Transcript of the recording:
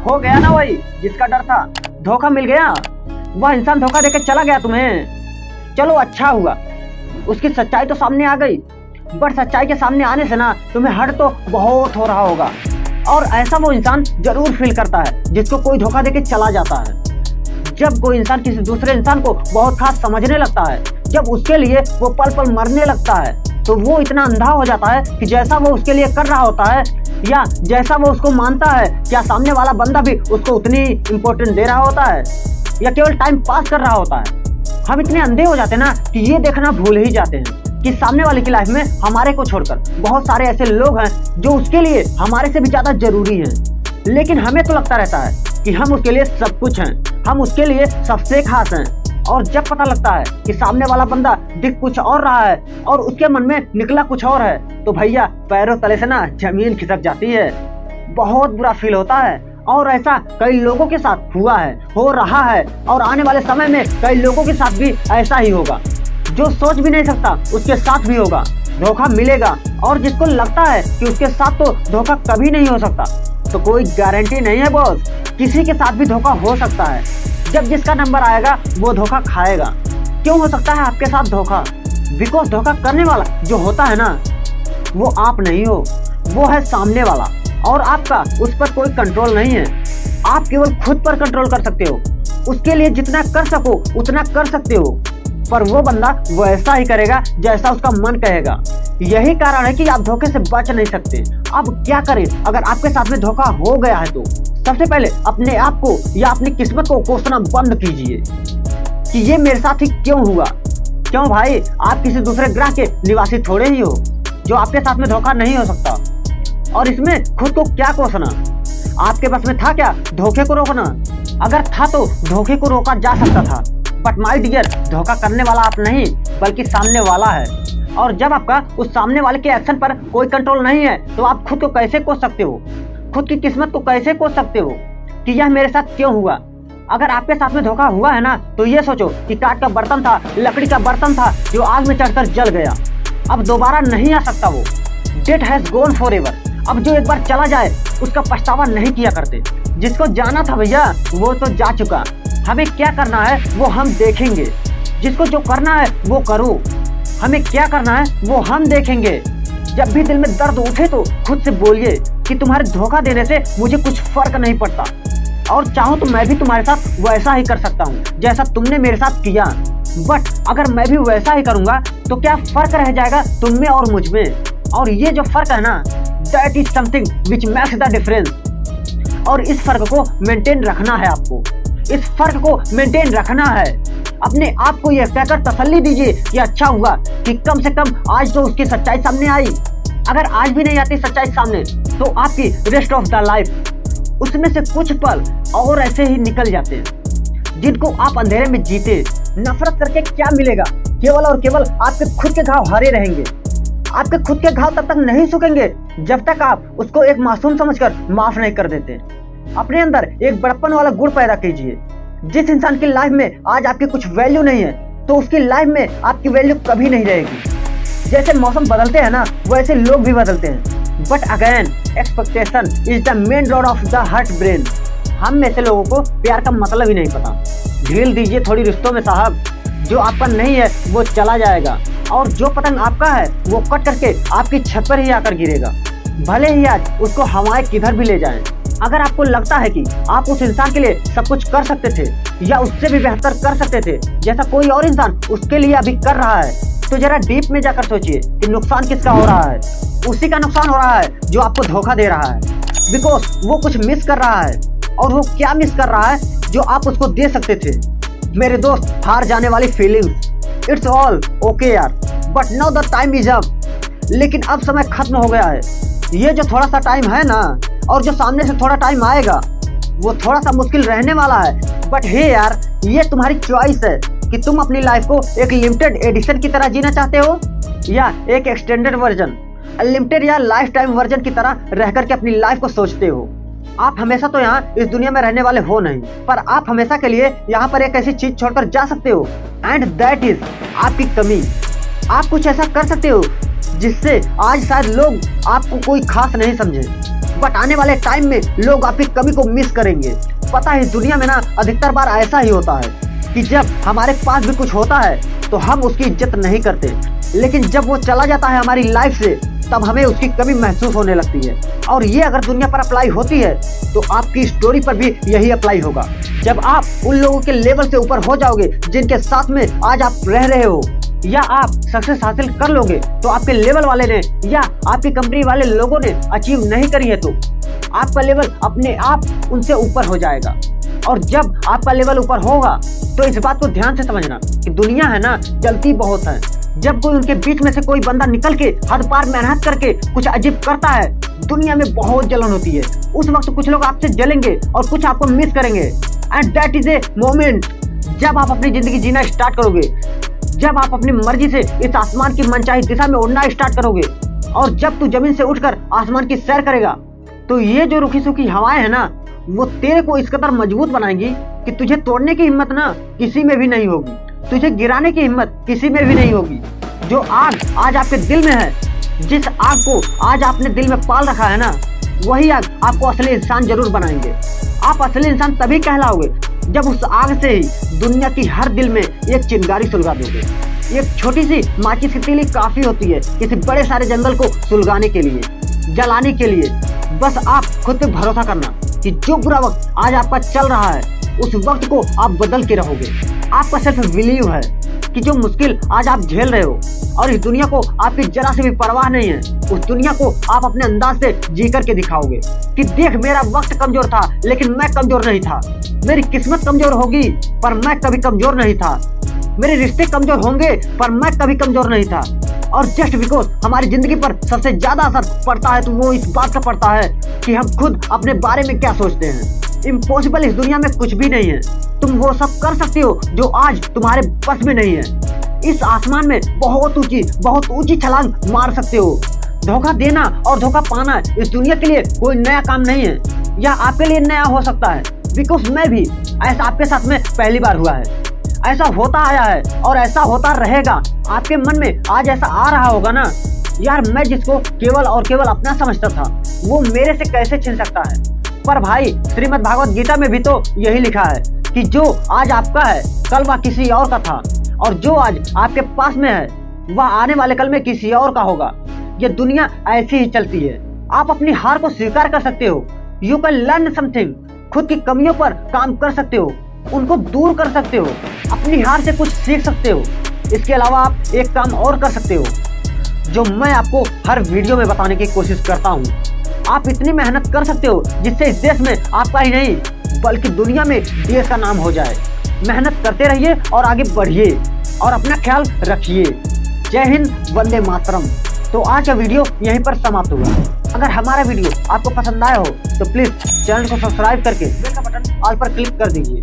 हो गया ना वही जिसका डर था, धोखा मिल गया। वह इंसान धोखा देकर चला गया तुम्हें। चलो अच्छा हुआ, उसकी सच्चाई तो सामने आ गई। बट सच्चाई के सामने आने से ना तुम्हें हर्ट तो बहुत हो रहा होगा। और ऐसा वो इंसान जरूर फील करता है जिसको कोई धोखा देके चला जाता है। जब कोई इंसान किसी दूसरे इंसान को बहुत खास समझने लगता है, जब उसके लिए वो पल पल मरने लगता है, तो वो इतना अंधा हो जाता है कि जैसा वो उसके लिए कर रहा होता है या जैसा वो उसको मानता है, क्या सामने वाला बंदा भी उसको उतनी इम्पोर्टेंस दे रहा होता है या केवल टाइम पास कर रहा होता है। हम इतने अंधे हो जाते हैं ना कि ये देखना भूल ही जाते हैं कि सामने वाले की लाइफ में हमारे को छोड़कर बहुत सारे ऐसे लोग हैं जो उसके लिए हमारे से भी ज्यादा जरूरी हैं। लेकिन हमें तो लगता रहता है कि हम उसके लिए सब कुछ हैं, हम उसके लिए सबसे खास हैं। और जब पता लगता है कि सामने वाला बंदा दिख कुछ और रहा है और उसके मन में निकला कुछ और है, तो भैया पैरों तले से ना जमीन खिसक जाती है। बहुत बुरा फील होता है। और ऐसा कई लोगों के साथ हुआ है, हो रहा है और आने वाले समय में कई लोगों के साथ भी ऐसा ही होगा। जो सोच भी नहीं सकता उसके साथ भी होगा, धोखा मिलेगा। और जिसको लगता है कि उसके साथ तो धोखा कभी नहीं हो सकता, तो कोई गारंटी नहीं है बॉस, किसी के साथ भी धोखा हो सकता है। जब जिसका नंबर आएगा वो धोखा खाएगा। क्यों हो सकता है आपके साथ धोखा? बिकॉज धोखा करने वाला जो होता है ना, वो आप नहीं हो, वो है सामने वाला। और आपका उस पर कोई कंट्रोल नहीं है। आप केवल खुद पर कंट्रोल कर सकते हो, उसके लिए जितना कर सको उतना कर सकते हो। पर वो बंदा वैसा ही करेगा जैसा उसका मन कहेगा। यही कारण है कि आप धोखे से बच नहीं सकते। अब क्या करें अगर आपके साथ में धोखा हो गया है? तो सबसे पहले अपने आप को या अपनी किस्मत को कोसना बंद कीजिए कि ये मेरे साथ ही क्यों हुआ। क्यों भाई, आप किसी दूसरे ग्रह के निवासी थोड़े ही हो जो आपके साथ में धोखा नहीं हो सकता। और इसमें खुद को क्या कोसना? आपके बस में था क्या धोखे को रोकना? अगर था तो धोखे को रोका जा सकता था। बट माय डियर, धोखा करने वाला आप नहीं बल्कि सामने वाला है। और जब आपका उस सामने वाले के एक्शन पर कोई कंट्रोल नहीं है, तो आप खुद को कैसे कोस सकते हो? खुद की किस्मत को कैसे कोस सकते हो कि यह मेरे साथ क्यों हुआ? अगर आपके साथ में धोखा हुआ है ना, तो ये सोचो कि काठ का बर्तन था, लकड़ी का बर्तन था जो आग में चढ़कर जल गया, अब दोबारा नहीं आ सकता। वो डेट हैज गॉन फॉरएवर। अब जो एक बार चला जाए उसका पछतावा नहीं किया करते। जिसको जाना था भैया वो तो जा चुका। हमें क्या करना है वो हम देखेंगे। जिसको जो करना है वो करो, हमें क्या करना है वो हम देखेंगे। जब भी दिल में दर्द उठे तो खुद से बोलिए कि तुम्हारे धोखा देने से मुझे कुछ फर्क नहीं पड़ता, और चाहो तो मैं भी तुम्हारे साथ वैसा ही कर सकता हूँ जैसा तुमने मेरे साथ किया। बट अगर मैं भी वैसा ही करूँगा तो क्या फर्क रह जाएगा तुम में और मुझ में? और ये जो फर्क है ना, that is something which makes the difference. और इस फर्क को मेंटेन रखना है आपको, इस फर्क को मेंटेन रखना है। अपने आप को यह कहकर तसल्ली दीजिए कि अच्छा हुआ कि कम से कम आज तो उसकी सच्चाई सामने आई। अगर आज भी नहीं आती सच्चाई सामने, तो आपकी रेस्ट ऑफ द लाइफ उसमें से कुछ पल और ऐसे ही निकल जाते हैं जिनको आप अंधेरे में जीते। नफरत करके क्या मिलेगा? केवल और केवल आपके खुद के घाव हरे रहेंगे। आपके खुद के घाव तब तक नहीं सूखेंगे जब तक आप उसको एक मासूम समझकर माफ नहीं कर देते। अपने अंदर एक बड़प्पन वाला गुण पैदा कीजिए। जिस इंसान की लाइफ में आज आपकी कुछ वैल्यू नहीं है, तो उसकी लाइफ में आपकी वैल्यू कभी नहीं रहेगी। जैसे मौसम बदलते हैं ना, वैसे लोग भी बदलते हैं। But again, expectation is the main rod of the heart brain. हम में से लोगों को प्यार का मतलब ही नहीं पता। ढील दीजिए थोड़ी रिश्तों में साहब। जो आपका नहीं है वो चला जाएगा, और जो पतंग आपका है वो कट करके आपकी छत पर ही आकर गिरेगा, भले ही आज उसको हवाएं किधर भी ले जाएं। अगर आपको लगता है कि आप उस इंसान के लिए सब कुछ कर सकते थे या उससे भी बेहतर कर सकते थे जैसा कोई और इंसान उसके लिए अभी कर रहा है, तो जरा डीप में जाकर सोचिए कि नुकसान किसका हो रहा है। उसी का नुकसान हो रहा है जो आपको धोखा दे रहा है, बिकॉज वो कुछ मिस कर रहा है। और वो क्या मिस कर रहा है जो आप उसको दे सकते थे? मेरे दोस्त, हार जाने वाली फीलिंग्स, इट्स ऑल ओके यार, but now the time is up. लेकिन अब समय खत्म हो गया है। ये जो थोड़ा सा टाइम है ना, और जो सामने से थोड़ा टाइम आएगा, वो थोड़ा सा मुश्किल रहने वाला है। बट हे यार, ये तुम्हारी चॉइस है कि तुम अपनी लाइफ को एक लिमिटेड एडिशन की तरह जीना चाहते हो या एक एक्सटेंडेड वर्जन, अनलिमिटेड या लाइफ टाइम वर्जन की तरह रह करके अपनी लाइफ को सोचते हो। आप हमेशा तो यहाँ इस दुनिया में रहने वाले हो नहीं, पर आप हमेशा के लिए यहाँ पर एक ऐसी चीज छोड़कर जा सकते हो, एंड दैट इज आपकी कमी। आप कुछ ऐसा कर सकते हो जिससे आज शायद लोग आपको कोई खास नहीं समझे, बट आने वाले टाइम में लोग आपकी कमी को मिस करेंगे। पता है दुनिया में ना अधिकतर बार ऐसा ही होता है कि जब हमारे पास भी कुछ होता है तो हम उसकी इज्जत नहीं करते, लेकिन जब वो चला जाता है हमारी लाइफ से तब हमें उसकी कमी महसूस होने लगती है। और ये अगर दुनिया पर अप्लाई होती है तो आपकी स्टोरी पर भी यही अप्लाई होगा। जब आप उन लोगों के लेवल से ऊपर हो जाओगे जिनके साथ में आज आप रह रहे हो, या आप सक्सेस हासिल कर लोगे तो आपके लेवल वाले ने या आपकी कंपनी वाले लोगों ने अचीव नहीं करी है तो आपका लेवल अपने आप उनसे ऊपर हो जाएगा। और जब आपका लेवल ऊपर होगा तो इस बात को ध्यान से समझना कि दुनिया है ना जलती बहुत है। जब कोई उनके बीच में से कोई बंदा निकल के हद पार मेहनत करके कुछ अजीब करता है, दुनिया में बहुत जलन होती है। उस वक्त कुछ लोग आपसे जलेंगे और कुछ आपको मिस करेंगे। And that is a moment जब आप अपनी जिंदगी जीना स्टार्ट करोगे, जब आप अपनी मर्जी से इस आसमान की मनचाही दिशा में उड़ना स्टार्ट करोगे, और जब तू जमीन से उठकर आसमान की सैर करेगा तो ये जो रुखी सुखी हवाएं है ना वो तेरे को इस कदर मजबूत बनाएंगी कि तुझे तोड़ने की हिम्मत ना किसी में भी नहीं होगी, तुझे गिराने की हिम्मत किसी में भी नहीं होगी। जो आग आज आपके दिल में है, जिस आग को आज आपने दिल में पाल रखा है ना, वही आग आपको असली इंसान जरूर बनाएंगे। आप असली इंसान तभी कहलाओगे जब उस आग से ही दुनिया की हर दिल में एक चिंगारी सुलगा दोगे। एक छोटी सी माचिस की तीली काफी होती है किसी बड़े सारे जंगल को सुलगाने के लिए, जलाने के लिए। बस आप खुद पे भरोसा करना कि जो बुरा वक्त आज आपका चल रहा है उस वक्त को आप बदल के रहोगे। आपका सेल्फ बिलीव है कि जो मुश्किल आज आप झेल रहे हो और इस दुनिया को आपकी जरा से भी परवाह नहीं है, उस दुनिया को आप अपने अंदाज से जी करके दिखाओगे कि देख मेरा वक्त कमजोर था लेकिन मैं कमजोर नहीं था, मेरी किस्मत कमजोर होगी पर मैं कभी कमजोर नहीं था, मेरे रिश्ते कमजोर होंगे पर मैं कभी कमजोर नहीं था। और जस्ट बिकॉज हमारी जिंदगी पर सबसे ज्यादा असर पड़ता है तो वो इस बात का पड़ता है कि हम खुद अपने बारे में क्या सोचते हैं। इम्पॉसिबल इस दुनिया में कुछ भी नहीं है। तुम वो सब कर सकते हो जो आज तुम्हारे बस में नहीं है। इस आसमान में बहुत ऊंची छलांग मार सकते हो। धोखा देना और धोखा पाना इस दुनिया के लिए कोई नया काम नहीं है, या आपके लिए नया हो सकता है। बिकॉज मैं भी ऐसा आपके साथ में पहली बार हुआ है, ऐसा होता आया है और ऐसा होता रहेगा। आपके मन में आज ऐसा आ रहा होगा ना, यार मैं जिसको केवल और केवल अपना समझता था वो मेरे से कैसे छिन सकता है। पर भाई श्रीमद् भागवत गीता में भी तो यही लिखा है कि जो आज आपका है कल वह किसी और का था, और जो आज आपके पास में है वह आने वाले कल में किसी और का होगा। ये दुनिया ऐसी ही चलती है। आप अपनी हार को स्वीकार कर सकते हो। You can learn something. खुद की कमियों पर काम कर सकते हो, उनको दूर कर सकते हो, अपनी हार से कुछ सीख सकते हो। इसके अलावा आप एक काम और कर सकते हो जो मैं आपको हर वीडियो में बताने की कोशिश करता हूँ। आप इतनी मेहनत कर सकते हो जिससे इस देश में आपका ही नहीं बल्कि दुनिया में देश का नाम हो जाए। मेहनत करते रहिए और आगे बढ़िए और अपना ख्याल रखिए। जय हिंद, वंदे मातरम। तो आज का वीडियो यहीं पर समाप्त हुआ। अगर हमारा वीडियो आपको पसंद आया हो तो प्लीज चैनल को सब्सक्राइब करके बेल का बटन ऑल पर क्लिक कर दीजिए।